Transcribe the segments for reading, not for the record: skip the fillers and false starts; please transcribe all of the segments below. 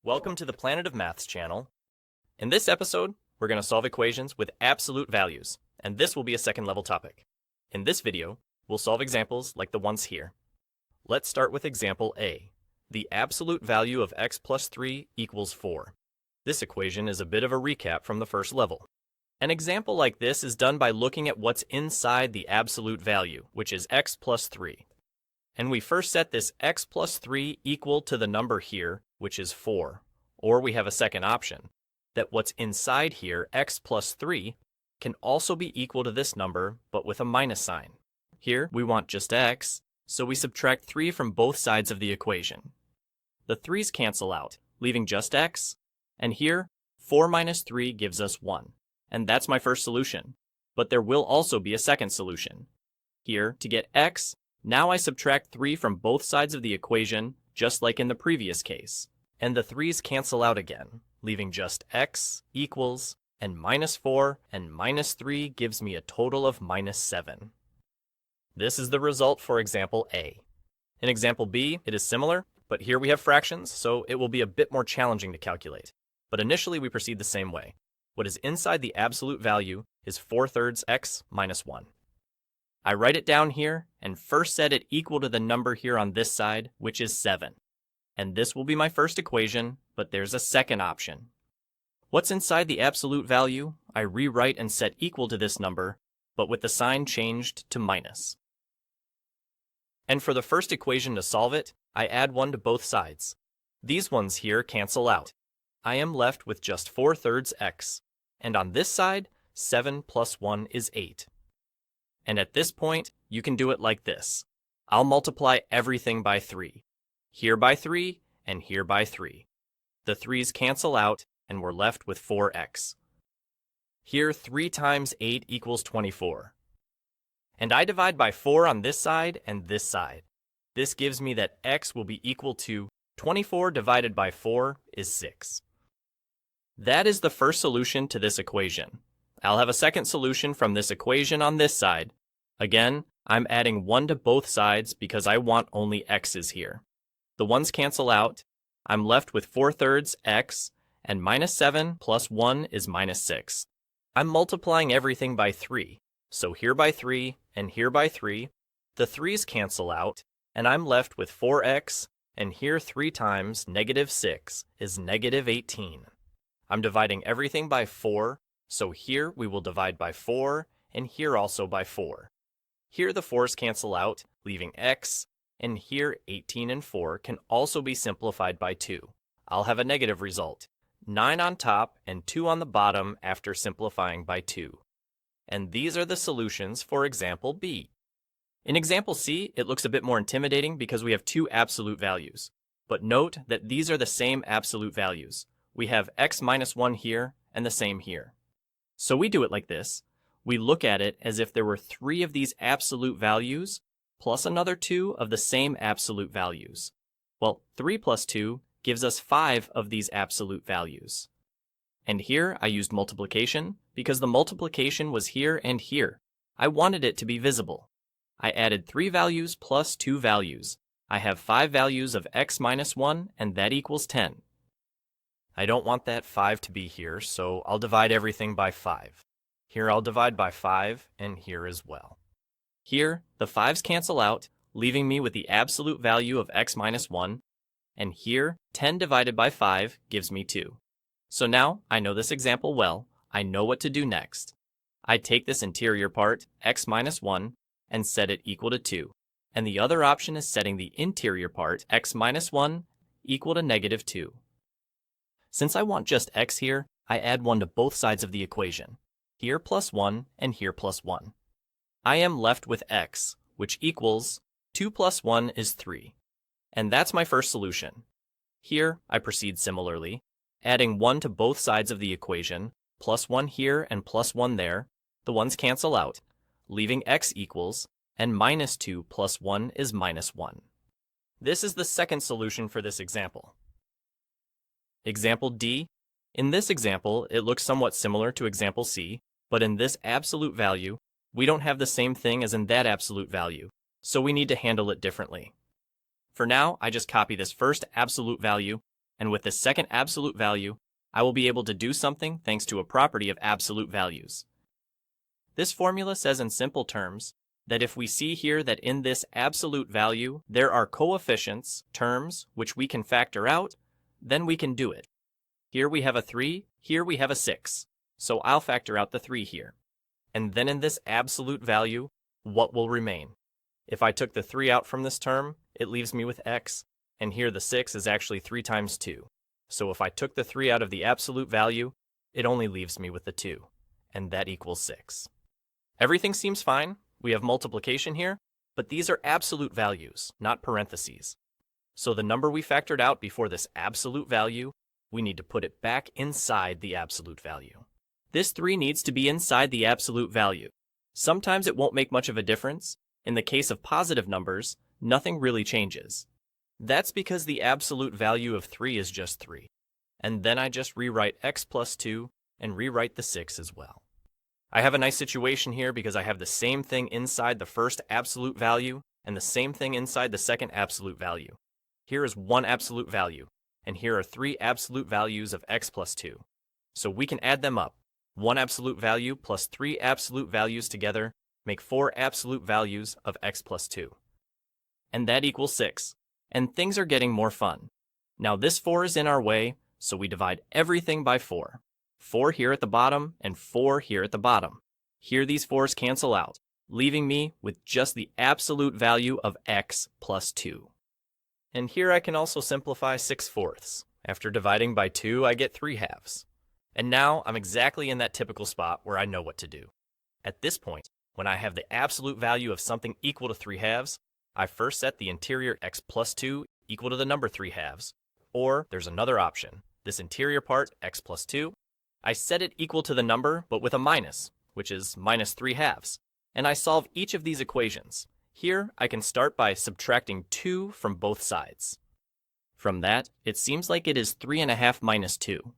Welcome to the Planet of Maths channel. In this episode, we're going to solve equations with absolute values, and this will be a second level topic. In this video, we'll solve examples like the ones here. Let's start with example A. The absolute value of x plus 3 equals 4. This equation is a bit of a recap from the first level. An example like this is done by looking at what's inside the absolute value, which is x plus 3. And we first set this x plus 3 equal to the number here, which is 4. Or we have a second option, that what's inside here, x plus 3, can also be equal to this number, but with a minus sign. Here, we want just x, so we subtract 3 from both sides of the equation. The 3's cancel out, leaving just x, and here, 4 minus 3 gives us 1. And that's my first solution. But there will also be a second solution. Here, to get x, now I subtract 3 from both sides of the equation, just like in the previous case. And the 3's cancel out again, leaving just x equals, and minus 4 and minus 3 gives me a total of minus 7. This is the result for example A. In example B, it is similar, but here we have fractions, so it will be a bit more challenging to calculate. But initially we proceed the same way. What is inside the absolute value is 4/3 x minus 1. I write it down here and first set it equal to the number here on this side, which is 7. And this will be my first equation, but there's a second option. What's inside the absolute value, I rewrite and set equal to this number, but with the sign changed to minus. And for the first equation to solve it, I add 1 to both sides. These ones here cancel out. I am left with just 4/3 x. And on this side, 7 plus 1 is 8. And at this point, you can do it like this. I'll multiply everything by 3. Here by 3, and here by 3. The 3's cancel out, and we're left with 4x. Here, 3 times 8 equals 24. And I divide by 4 on this side and this side. This gives me that x will be equal to 24 divided by 4 is 6. That is the first solution to this equation. I'll have a second solution from this equation on this side. Again, I'm adding 1 to both sides because I want only x's here. The 1's cancel out. I'm left with 4/3 x, and minus 7 plus 1 is minus 6. I'm multiplying everything by 3. So here by 3, and here by 3, the 3's cancel out, and I'm left with 4x, and here 3 times negative 6 is negative 18. I'm dividing everything by 4, so here we will divide by 4, and here also by 4. Here the 4's cancel out, leaving x, and here 18 and 4 can also be simplified by 2. I'll have a negative result, 9 on top and 2 on the bottom after simplifying by 2. And these are the solutions for example B. In example C, it looks a bit more intimidating because we have 2 absolute values. But note that these are the same absolute values. We have x minus 1 here and the same here. So we do it like this. We look at it as if there were 3 of these absolute values plus another 2 of the same absolute values. Well, 3 plus 2 gives us 5 of these absolute values. And here I used multiplication because the multiplication was here and here. I wanted it to be visible. I added 3 values plus 2 values. I have 5 values of x minus 1, and that equals 10. I don't want that 5 to be here, so I'll divide everything by 5. Here I'll divide by 5, and here as well. Here, the 5's cancel out, leaving me with the absolute value of x minus 1, and here, 10 divided by 5 gives me 2. So now, I know this example well, I know what to do next. I take this interior part, x minus 1, and set it equal to 2, and the other option is setting the interior part, x minus 1, equal to negative 2. Since I want just x here, I add 1 to both sides of the equation. Here plus 1, and here plus 1. I am left with x, which equals 2 plus 1 is 3. And that's my first solution. Here, I proceed similarly, adding 1 to both sides of the equation, plus 1 here and plus 1 there. The 1's cancel out, leaving x equals, and minus 2 plus 1 is minus 1. This is the second solution for this example. Example D. In this example, it looks somewhat similar to example C, but in this absolute value, we don't have the same thing as in that absolute value, so we need to handle it differently. For now, I just copy this first absolute value And with this second absolute value, I will be able to do something thanks to a property of absolute values. This formula says in simple terms that if we see here that in this absolute value there are coefficients, terms, which we can factor out, then we can do it. Here we have a 3, here we have a 6. So I'll factor out the 3 here. And then in this absolute value, what will remain? If I took the 3 out from this term, it leaves me with x, and here the 6 is actually 3 times 2. So if I took the 3 out of the absolute value, it only leaves me with the 2, and that equals 6. Everything seems fine. We have multiplication here, but these are absolute values, not parentheses. So the number we factored out before this absolute value, we need to put it back inside the absolute value. This 3 needs to be inside the absolute value. Sometimes it won't make much of a difference. In the case of positive numbers, nothing really changes. That's because the absolute value of 3 is just 3. And then I just rewrite x plus 2 and rewrite the 6 as well. I have a nice situation here because I have the same thing inside the first absolute value and the same thing inside the second absolute value. Here is one absolute value, and here are 3 absolute values of x plus 2. So we can add them up. 1 absolute value plus 3 absolute values together make 4 absolute values of x plus 2. And that equals 6. And things are getting more fun. Now this 4 is in our way, so we divide everything by 4. 4 here at the bottom and 4 here at the bottom. Here these 4's cancel out, leaving me with just the absolute value of x plus 2. And here I can also simplify 6/4. After dividing by 2, I get 3/2. And now I'm exactly in that typical spot where I know what to do. At this point, when I have the absolute value of something equal to 3/2, I first set the interior x plus 2 equal to the number 3/2. Or there's another option. This interior part, x plus 2, I set it equal to the number, but with a minus, which is minus 3/2. And I solve each of these equations. Here, I can start by subtracting 2 from both sides. From that, it seems like it is 3½ minus 2.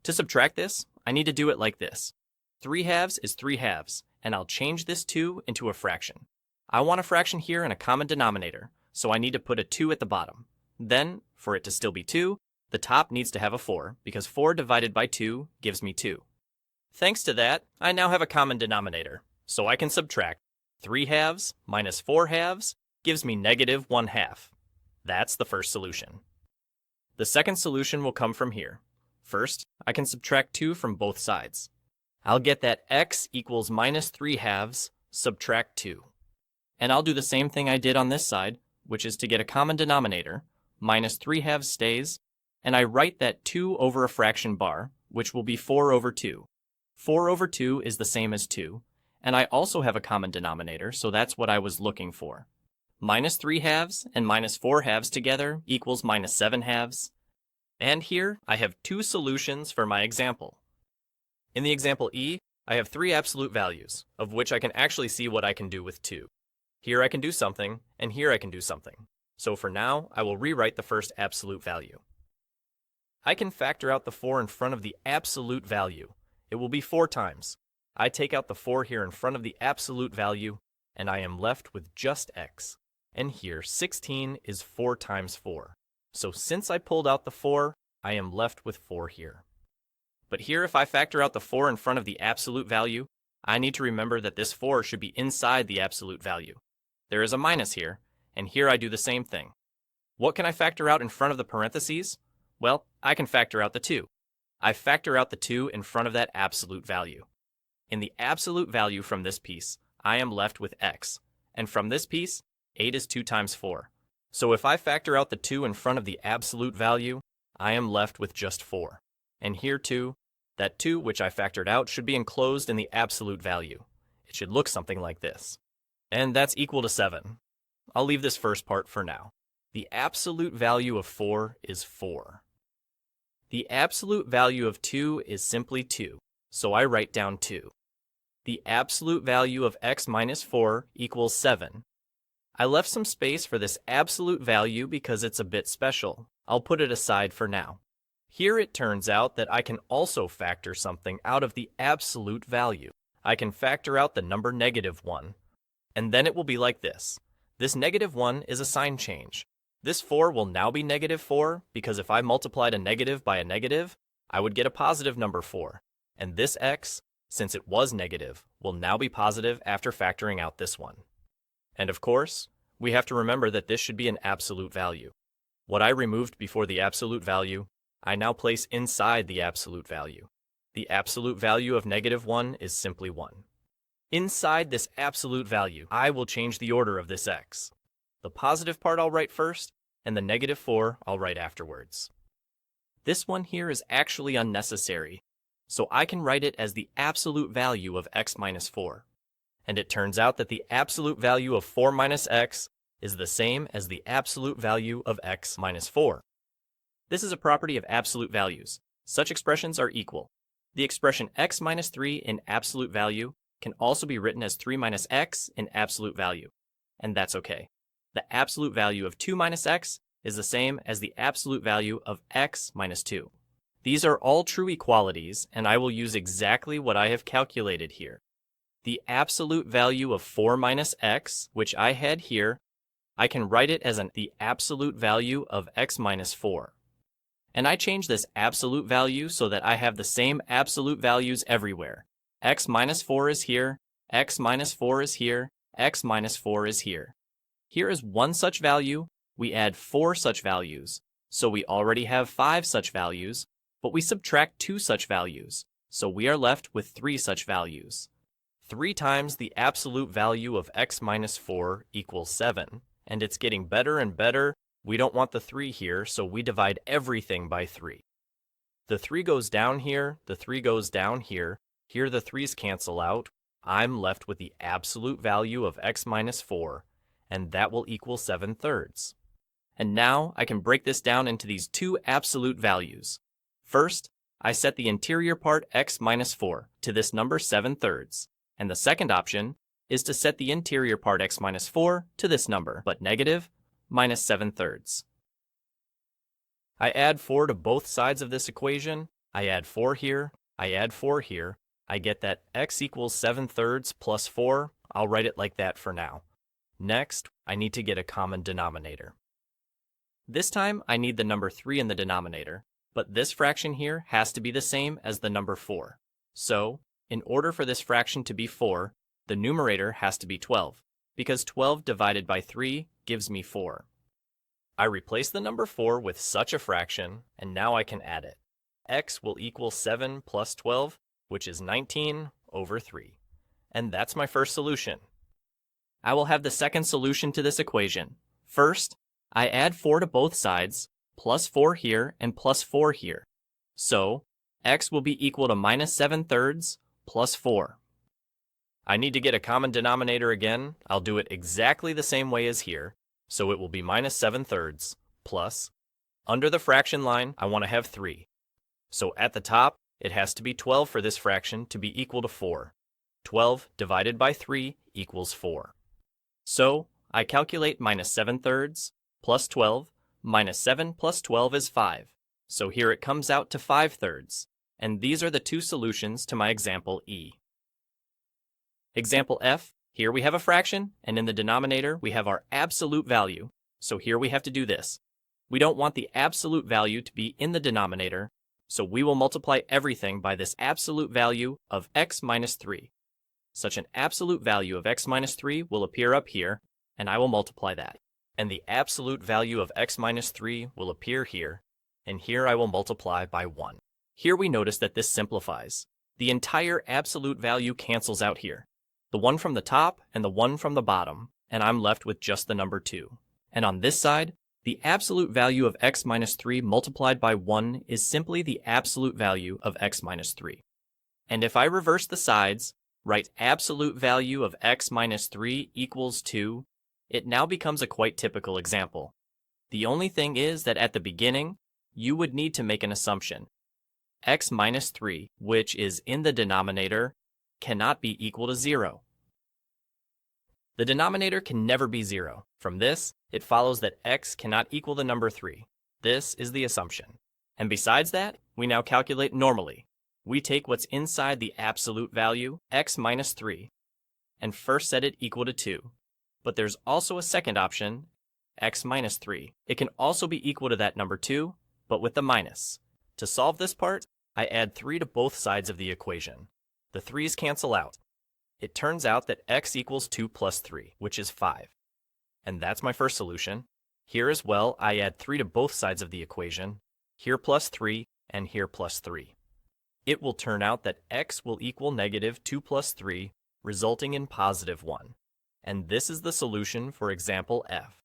To subtract this, I need to do it like this. 3/2 is 3/2, and I'll change this 2 into a fraction. I want a fraction here in a common denominator, so I need to put a 2 at the bottom. Then, for it to still be 2, the top needs to have a 4, because 4 divided by 2 gives me 2. Thanks to that, I now have a common denominator, so I can subtract 3/2 minus 4/2 gives me negative 1/2. That's the first solution. The second solution will come from here. First, I can subtract 2 from both sides. I'll get that x equals minus 3/2 subtract 2. And I'll do the same thing I did on this side, which is to get a common denominator. Minus 3/2 stays, and I write that 2 over a fraction bar, which will be 4 over 2. 4 over 2 is the same as 2, and I also have a common denominator, so that's what I was looking for. Minus 3/2 and minus 4/2 together equals minus 7/2. And here I have 2 solutions for my example. In the example E, I have 3 absolute values, of which I can actually see what I can do with 2. Here I can do something, and here I can do something. So for now, I will rewrite the first absolute value. I can factor out the 4 in front of the absolute value. It will be 4 times. I take out the 4 here in front of the absolute value, and I am left with just x. And here, 16 is 4 times 4. So since I pulled out the 4, I am left with 4 here. But here, if I factor out the 4 in front of the absolute value, I need to remember that this 4 should be inside the absolute value. There is a minus here, and here I do the same thing. What can I factor out in front of the parentheses? Well, I can factor out the 2. I factor out the 2 in front of that absolute value. In the absolute value from this piece, I am left with x. And from this piece, 8 is 2 times 4. So if I factor out the 2 in front of the absolute value, I am left with just 4. And here too, that 2 which I factored out should be enclosed in the absolute value. It should look something like this. And that's equal to 7. I'll leave this first part for now. The absolute value of 4 is 4. The absolute value of 2 is simply 2, so I write down 2. The absolute value of x minus 4 equals 7. I left some space for this absolute value because it's a bit special. I'll put it aside for now. Here it turns out that I can also factor something out of the absolute value. I can factor out the number -1. And then it will be like this. This -1 is a sign change. This 4 will now be negative 4 because if I multiplied a negative by a negative, I would get a positive number 4. And this x, since it was negative, will now be positive after factoring out this one. And of course, we have to remember that this should be an absolute value. What I removed before the absolute value, I now place inside the absolute value. The absolute value of negative 1 is simply 1. Inside this absolute value, I will change the order of this x. The positive part I'll write first, and the negative 4 I'll write afterwards. This one here is actually unnecessary, so I can write it as the absolute value of x minus 4. And it turns out that the absolute value of 4 minus x is the same as the absolute value of x minus 4. This is a property of absolute values. Such expressions are equal. The expression x minus 3 in absolute value can also be written as 3 minus x in absolute value, and that's okay. The absolute value of 2 minus x is the same as the absolute value of x minus 2. These are all true equalities, and I will use exactly what I have calculated here. The absolute value of 4 minus x, which I had here, I can write it as the absolute value of x minus 4. And I change this absolute value so that I have the same absolute values everywhere. X minus 4 is here, x minus 4 is here, x minus 4 is here. Here is one such value, we add 4 such values, so we already have 5 such values, but we subtract 2 such values, so we are left with 3 such values. 3 times the absolute value of x minus 4 equals 7, and it's getting better and better. We don't want the 3 here, so we divide everything by 3. The 3 goes down here, the 3 goes down here. Here the 3's cancel out. I'm left with the absolute value of x minus 4, and that will equal 7/3. And now I can break this down into these two absolute values. First, I set the interior part x minus 4 to this number 7/3, and the second option is to set the interior part x minus 4 to this number, but negative, minus 7/3. I add 4 to both sides of this equation. I add 4 here, I add 4 here. I get that x equals 7/3 plus 4. I'll write it like that for now. Next, I need to get a common denominator. This time, I need the number 3 in the denominator, but this fraction here has to be the same as the number 4. So, in order for this fraction to be 4, the numerator has to be 12, because 12 divided by 3 gives me 4. I replace the number 4 with such a fraction, and now I can add it. X will equal 7 plus 12, which is 19 over 3. And that's my first solution. I will have the second solution to this equation. First, I add 4 to both sides, plus 4 here and plus 4 here. So, x will be equal to minus 7/3 plus 4. I need to get a common denominator again. I'll do it exactly the same way as here. So it will be minus 7/3 plus, under the fraction line, I want to have 3. So at the top, it has to be 12 for this fraction to be equal to 4. 12 divided by 3 equals 4. So I calculate minus 7/3 plus 12, minus 7 plus 12 is 5. So here it comes out to 5/3. And these are the two solutions to my example E. Example F, here we have a fraction, and in the denominator we have our absolute value. So here we have to do this. We don't want the absolute value to be in the denominator, so we will multiply everything by this absolute value of x minus 3. Such an absolute value of x minus 3 will appear up here, and I will multiply that. And the absolute value of x minus 3 will appear here, and here I will multiply by 1. Here we notice that this simplifies. The entire absolute value cancels out here. The one from the top and the one from the bottom, and I'm left with just the number 2. And on this side, the absolute value of x minus 3 multiplied by 1 is simply the absolute value of x minus 3. And if I reverse the sides, write absolute value of x minus 3 equals 2, it now becomes a quite typical example. The only thing is that at the beginning, you would need to make an assumption. X minus 3, which is in the denominator, cannot be equal to 0. The denominator can never be 0. From this, it follows that x cannot equal the number 3. This is the assumption. And besides that, we now calculate normally. We take what's inside the absolute value, x minus 3, and first set it equal to 2. But there's also a second option, x minus 3. It can also be equal to that number 2, but with the minus. To solve this part, I add 3 to both sides of the equation. The 3's cancel out. It turns out that x equals 2 plus 3, which is 5. And that's my first solution. Here as well, I add 3 to both sides of the equation. Here plus 3, and here plus 3. It will turn out that x will equal negative 2 plus 3, resulting in positive 1. And this is the solution for example F.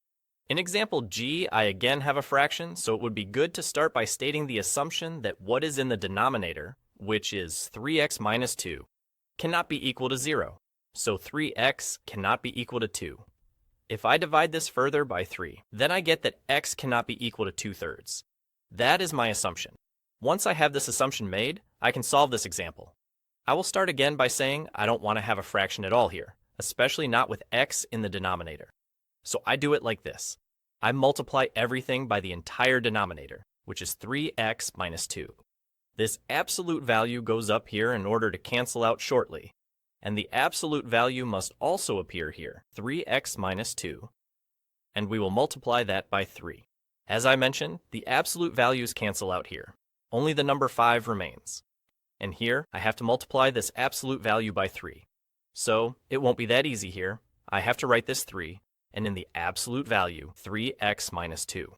In example G, I again have a fraction, so it would be good to start by stating the assumption that what is in the denominator, which is 3x minus 2, cannot be equal to 0. So 3x cannot be equal to 2. If I divide this further by 3, then I get that x cannot be equal to 2/3. That is my assumption. Once I have this assumption made, I can solve this example. I will start again by saying I don't want to have a fraction at all here, especially not with x in the denominator. So I do it like this. I multiply everything by the entire denominator, which is 3x minus 2. This absolute value goes up here in order to cancel out shortly. And the absolute value must also appear here, 3x minus 2. And we will multiply that by 3. As I mentioned, the absolute values cancel out here. Only the number 5 remains. And here, I have to multiply this absolute value by 3. So, it won't be that easy here. I have to write this 3, and in the absolute value, 3x minus 2.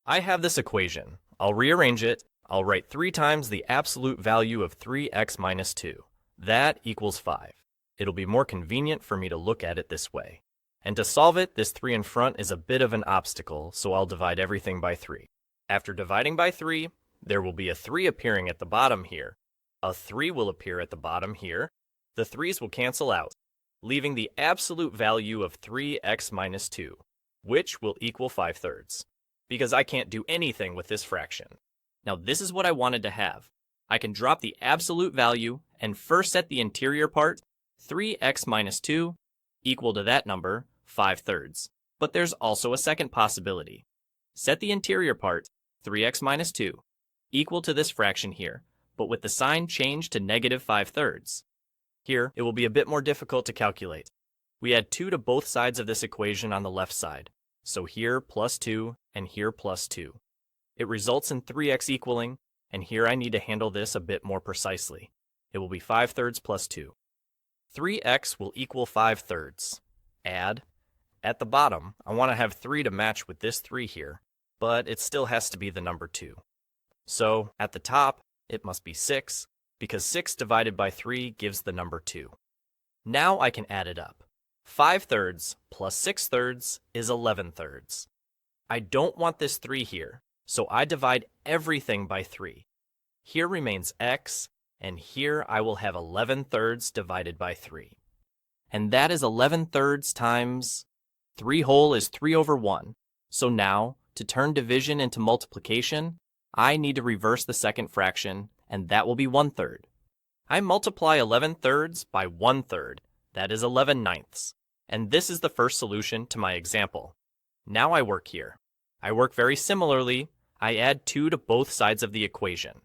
I have this equation. I'll rearrange it. I'll write 3 times the absolute value of 3x minus 2. That equals 5. It'll be more convenient for me to look at it this way. And to solve it, this 3 in front is a bit of an obstacle, so I'll divide everything by 3. After dividing by 3, there will be a 3 appearing at the bottom here. A 3 will appear at the bottom here. The 3's will cancel out, leaving the absolute value of 3x minus 2, which will equal 5/3, because I can't do anything with this fraction. Now this is what I wanted to have. I can drop the absolute value and first set the interior part, 3x minus 2, equal to that number, 5/3. But there's also a second possibility. Set the interior part, 3x minus 2, equal to this fraction here, but with the sign changed to negative 5/3. Here, it will be a bit more difficult to calculate. We add 2 to both sides of this equation on the left side. So here plus 2 and here plus 2. It results in 3x equaling, and here I need to handle this a bit more precisely. It will be 5/3 plus 2. 3x will equal 5/3. Add. At the bottom, I want to have 3 to match with this 3 here, but it still has to be the number 2. So, at the top, it must be 6, because 6 divided by 3 gives the number 2. Now I can add it up. 5/3 plus 6/3 is 11/3. I don't want this 3 here, so I divide everything by 3. Here remains x, and here I will have 11/3 divided by 3. And that is 11/3 times 3 whole is 3 over 1. So now, to turn division into multiplication, I need to reverse the second fraction, and that will be 1/3. I multiply 11/3 by 1/3, that is 11/9. And this is the first solution to my example. Now I work here. I work very similarly. I add 2 to both sides of the equation.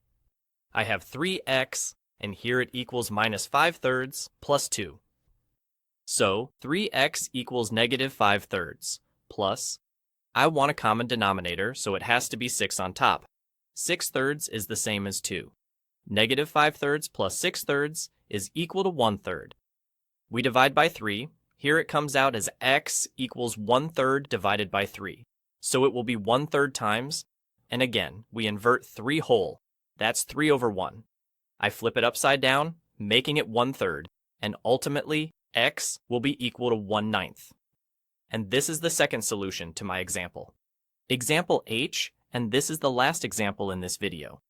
I have 3x, and here it equals minus 5/3 plus 2. So 3x equals negative 5/3 plus, I want a common denominator, so it has to be 6 on top. 6/3 is the same as 2. Negative 5/3 plus 6/3 is equal to 1/3. We divide by 3. Here it comes out as x equals 1/3 divided by 3. So it will be 1/3 times, and again, we invert 3 whole. That's 3 over 1. I flip it upside down, making it 1/3, and ultimately, x will be equal to 1/9. And this is the second solution to my example. Example H, and this is the last example in this video.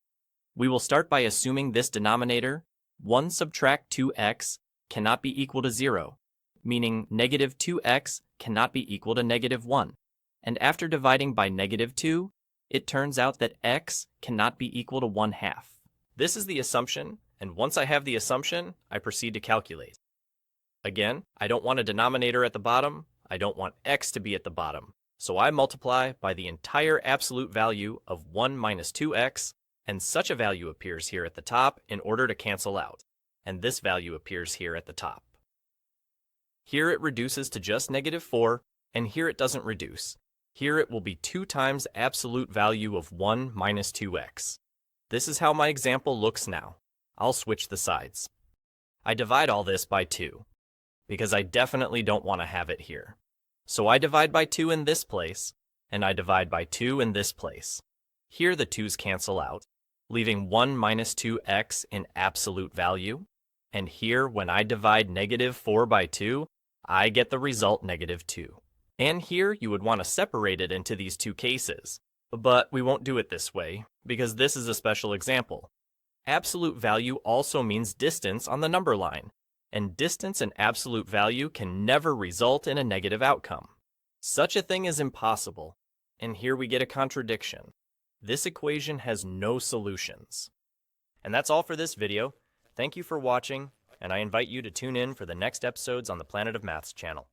We will start by assuming this denominator, 1 subtract 2x, cannot be equal to 0, meaning negative 2x cannot be equal to negative 1. And after dividing by negative 2, it turns out that x cannot be equal to 1/2. This is the assumption, and once I have the assumption, I proceed to calculate. Again, I don't want a denominator at the bottom. I don't want x to be at the bottom. So I multiply by the entire absolute value of 1 minus 2x, and such a value appears here at the top in order to cancel out. And this value appears here at the top. Here it reduces to just negative 4, and here it doesn't reduce. Here it will be 2 times absolute value of 1 minus 2x. This is how my example looks now. I'll switch the sides. I divide all this by 2, because I definitely don't want to have it here. So I divide by 2 in this place, and I divide by 2 in this place. Here the 2's cancel out, leaving 1 minus 2x in absolute value. And here, when I divide negative 4 by 2, I get the result negative 2. And here you would want to separate it into these 2 cases. But we won't do it this way, because this is a special example. Absolute value also means distance on the number line, and distance and absolute value can never result in a negative outcome. Such a thing is impossible, and here we get a contradiction. This equation has no solutions. And that's all for this video. Thank you for watching, and I invite you to tune in for the next episodes on the Planet of Maths channel.